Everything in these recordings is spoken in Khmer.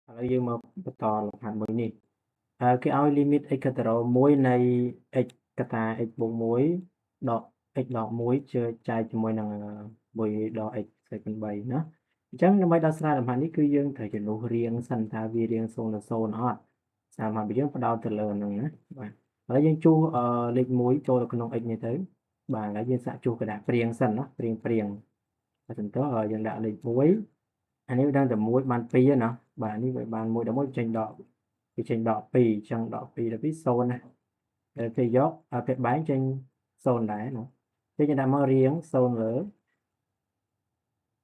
ឥឡូវយើងមកបន្តលំហាត់មួយនេះគេឲ្យ limit x កន្ទ្រល1នៃ x កតា x បូក1ដក x ដក1ចែកជាមួយនឹង1ដក x សេគុណ3ណាអញ្ចឹងដើម្បីដោះស្រាយលំហាត់នេះគឺយើងត្រូវជំនួសរៀងសិនថាវារៀង0ទៅ0អត់សារលំហាត់របស់យើងផ្ដោតទៅលើហ្នឹងណាបាទឥឡូវយើងជួសលេខ1ចូលទៅក្នុង x នេះទៅបាទឥឡូវយើងសាកជួសกระดาษព្រៀងសិនណាព្រៀងហើយបន្តយើងដាក់លេខ1អានេះវាដឹងតែ1បាន2ណាបាទនេះវាបាន1ដល់1ចេញដក2អញ្ចឹងដក2ដល់2 0ណាពេលយកពេលបែងចេញ0ដែរណាចេញដាក់មករៀង0លើ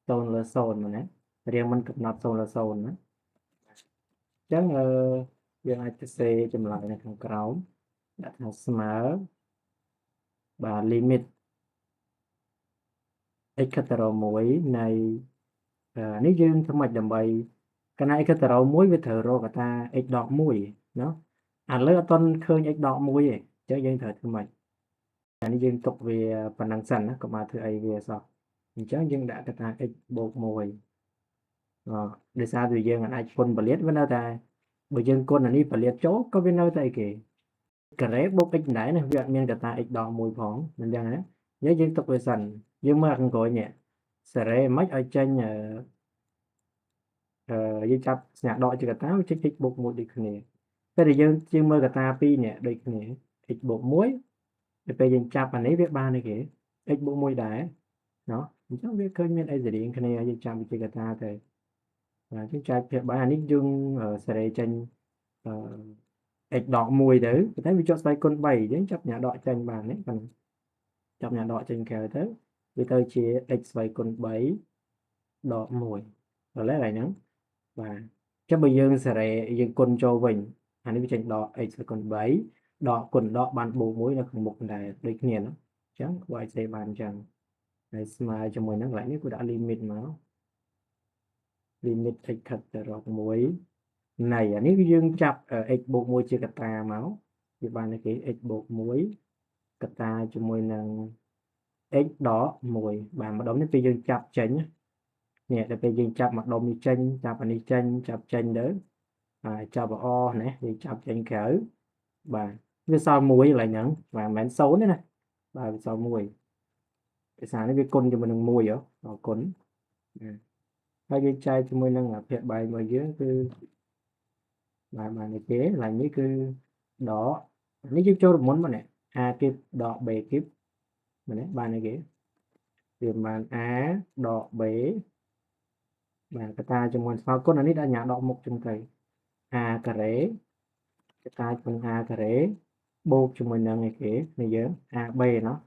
0មកណារៀងមិនកំណត់0លើ0ណាអញ្ចឹងយើងអាចទៅសេចម្លើយនៅខាងក្រោមដាក់ថាស្មើបាទ limit x កន្ទ្រល1នៃនេះយើងធ្វើម៉េចដើម្បីកណ្ណា x កន្ទ្រល1វាត្រូវរកកតា x ដក1ណាឥឡូវអត់ទាន់ឃើញ x ដក1ទេអញ្ចឹងយើងត្រូវធ្វើម៉េចអានេះយើងទុកវាប៉ុណ្ណឹងសិនណាកុំឲ្យធ្វើអីវាសោះអញ្ចឹងយើងដាក់កតា x បូក1ដោយសារតែយើងអាចគុណបលាតវានៅតែបើយើងគុណអានេះបលាតចូលក៏វានៅតែអីគេការ៉េបូក x ដែរណាវាអត់មានកតា x ដក1ផងមិនចឹងណាយើងទុកវាសិនយើងមើលខាងក្រោយនេះសារ៉េមិនឲ្យចេញយើងចាប់សញ្ញាដកជាកតាវាចេញ x បូក1ដូចគ្នាពេលដែលយើងមើលកតា2នេះដូចគ្នា x បូក1ពេលយើងចាប់អានេះវាបានអីគេ x បូក1ដែរណោះអញ្ចឹងវាឃើញមានអីស្រដៀងគ្នាយើងចាប់វាជាកតាទៅបាទយើងចែកភាពបានអានេះយើងសារ៉េចេញx ដក1ទៅតែវាជាប់ស្វ័យគុណ3យើងចាប់សញ្ញាដកចេញបាននេះប៉ុណ្ណឹងចាប់សញ្ញាដកចេញក្រៅទៅវាទៅជា x ស្វ័យគុណ3ដក1ឥឡូវហ្នឹងបាទចាំបើយើងសារ៉េយើងគុណចូលវិញអានេះវាចេញដក x ស្វ័យគុណ3ដកគុណដកបានបូក1នៅខាងមុខដែរដូចគ្នាណាអញ្ចឹងបើអាចសេបានអញ្ចឹងហើយស្មើជាមួយនឹងកន្លែងនេះគឺដាក់ limit មក limit x ខិតទៅរក1នៃអានេះគឺយើងចាប់ x បូក1ជាកតាមកវាបានគេ x បូក1កតាជាមួយនឹង x ដក1បាទម្ដុំនេះពេលយើងចាប់ចេញនេះដល់ពេលយើងចាប់ម្ដុំនេះចេញចាប់អានេះចេញចាប់ចេញទៅចាប់អណាយើងចាប់ចេញក្រៅបាទវាសល់1កន្លែងហ្នឹងបាទមិនមែន0ទេណាបាទវាសល់1ភាសានេះវាគុណជាមួយនឹង1អរគុណហើយយើងចែកជាមួយនឹងភាពបែងរបស់យើងគឺបាននេះគេកន្លែងនេះគឺដកនេះយើងចូលរមុនមកនេះ a គីបដក b គីបមែនទេបាននេះគេវាបាន a ដក b បាទកតាជាមួយស្មើគុណអានេះដាក់ញ៉ាដកមុខចឹងទៅ a ការ៉េកតាជាមួយ a ការ៉េបូកជាមួយនឹងអីគេនេះយើង ab ណោះ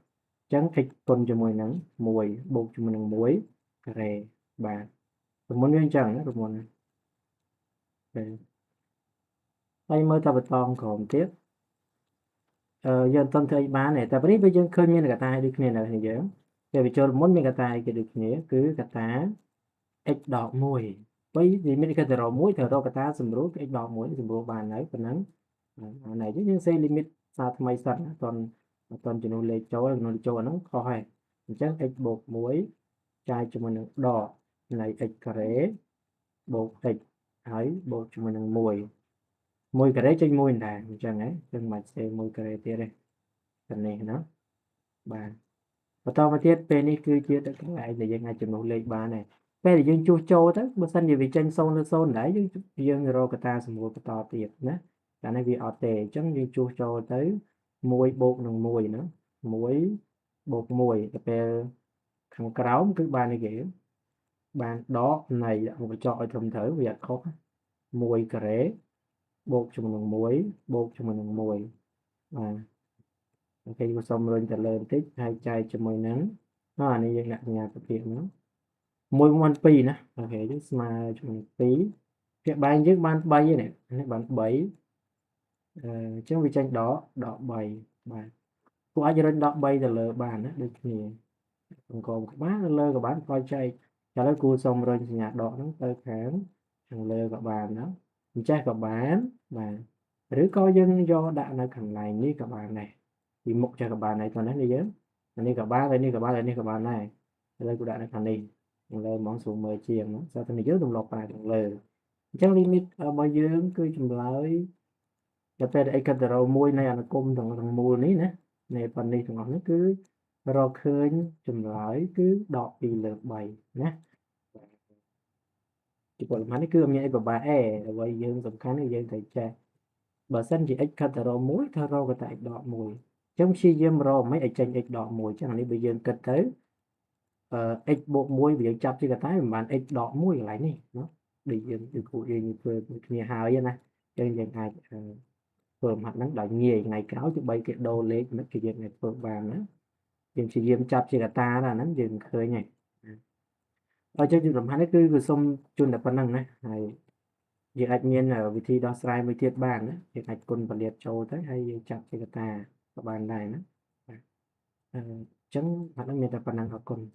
អញ្ចឹង x គុណជាមួយនឹង1បូកជាមួយនឹង1ការ៉េបាទរមុនវាអញ្ចឹងណារមុនហើយមើលតបតងក្រោមទៀតយើងអត់ធ្វើអីបានទេតែពេលនេះវាយើងឃើញមានកតាដូចគ្នានៅនេះយើងពេលវាចូលមុនមានកតាគេដូចគ្នាគឺកតា x ដក1បើវាមានកតារ1ត្រូវរកកតាសម្រួល x ដក1សម្រួលបានហើយប៉ុណ្ណឹងអានេះយើងសេ limit សារថ្មីសិនអត់ទាន់ចំនួនលេខចូលចំនួនចូលអាហ្នឹងខុសហើយអញ្ចឹង x បូក1ចាយជាមួយនឹងដកនៃ x ការ៉េបូក x ហើយបូកជាមួយនឹង1ការ៉េចេញ1ដែរអញ្ចឹងហ៎យើងមិនសេ1ការ៉េទៀតទេតែនេះណាបាទបន្តមកទៀតពេលនេះគឺជាទឹកកន្លែងដែលយើងអាចចំនួនលេខបានដែរពេលដែលយើងជួសចូលទៅបើសិនជាវាចេញ0លើ0ដែរយើងរកកតាសម្រួលបន្តទៀតណាតែនេះវាអត់ទេអញ្ចឹងយើងជួសចូលទៅ1បូកនឹង1ណា1បូក1ទៅពេលខាងក្រោមគឺបាននេះគេបានដកនៃដាក់មកបញ្ចុះឲ្យត្រឹមត្រូវវាអត់ខុស1ការ៉េបូកជាមួយនឹង1បូកជាមួយនឹង1បាទអូខេយើងសុំរុញទៅលើបន្តិចហើយចែកជាមួយនឹងអានេះយើងដាក់សញ្ញាប្រភេទហ្នឹង1បាន2ណាអូខេយើងស្មើជាមួយ2ភាគបែងយើងបាន3នេះនេះបាន3អញ្ចឹងវាចេញដក3បាទពួកអាចរុញដក3ទៅលើបានណាដូចគ្នាអង្គមក្បាលនៅលើក៏បានផ្លាយចែកឥឡូវគូសុំរុញសញ្ញាដកហ្នឹងទៅខាងលើក៏បានណាអញ្ចេះក៏បានបាទឬក៏យើងយកដាក់នៅខាងឡែងនេះក៏បានដែរពីមុខចេះក៏បានដែរតោះនេះយើងនេះក៏បានហើយនេះក៏បានហើយនេះក៏បានដែរឥឡូវគូដាក់នៅខាងនេះខាងលើហ្មងស្រួលមើលជាងស្អាតតែយើងទម្លាប់ប្រើខាងលើ chẳng limit bao dương cứ chùm lại cho tới đây cái đầu môi này là cung thằng mùa ní nè này phần này thằng nó cứ rò khơi chùm lại cứ đọt đi lượt bày nè chỉ còn mà nó cứ như bà vậy dương tầm khá này dương thầy cha bà sân chỉ ích cái đầu muối thơ rô cái tại đọt mùi trong khi dương rô mấy ích tranh ích đọt mùi chẳng là bây giờ cất tới ích bộ muối bây giờ chắp cho cái tay mà ích đọt mùi lại này nó bây giờ từ cụ gì vừa nhà hào vậy nè chân dạng ai phường mặt nắng đại nghề ngày cáo cho bay cái đô lên nó cái việc này phường vàng nữa dừng chỉ dìm chập chỉ là ta là nắng dừng khơi nhỉ ở trên trường hai cái cứ xong chun là phần năng này hay việc anh nhiên ở vị trí đó sai mới thiệt bàn nữa việc anh quân và liệt châu tới hay chập chỉ là ta và bàn này nữa chẳng mặt năng miền là phần năng học quân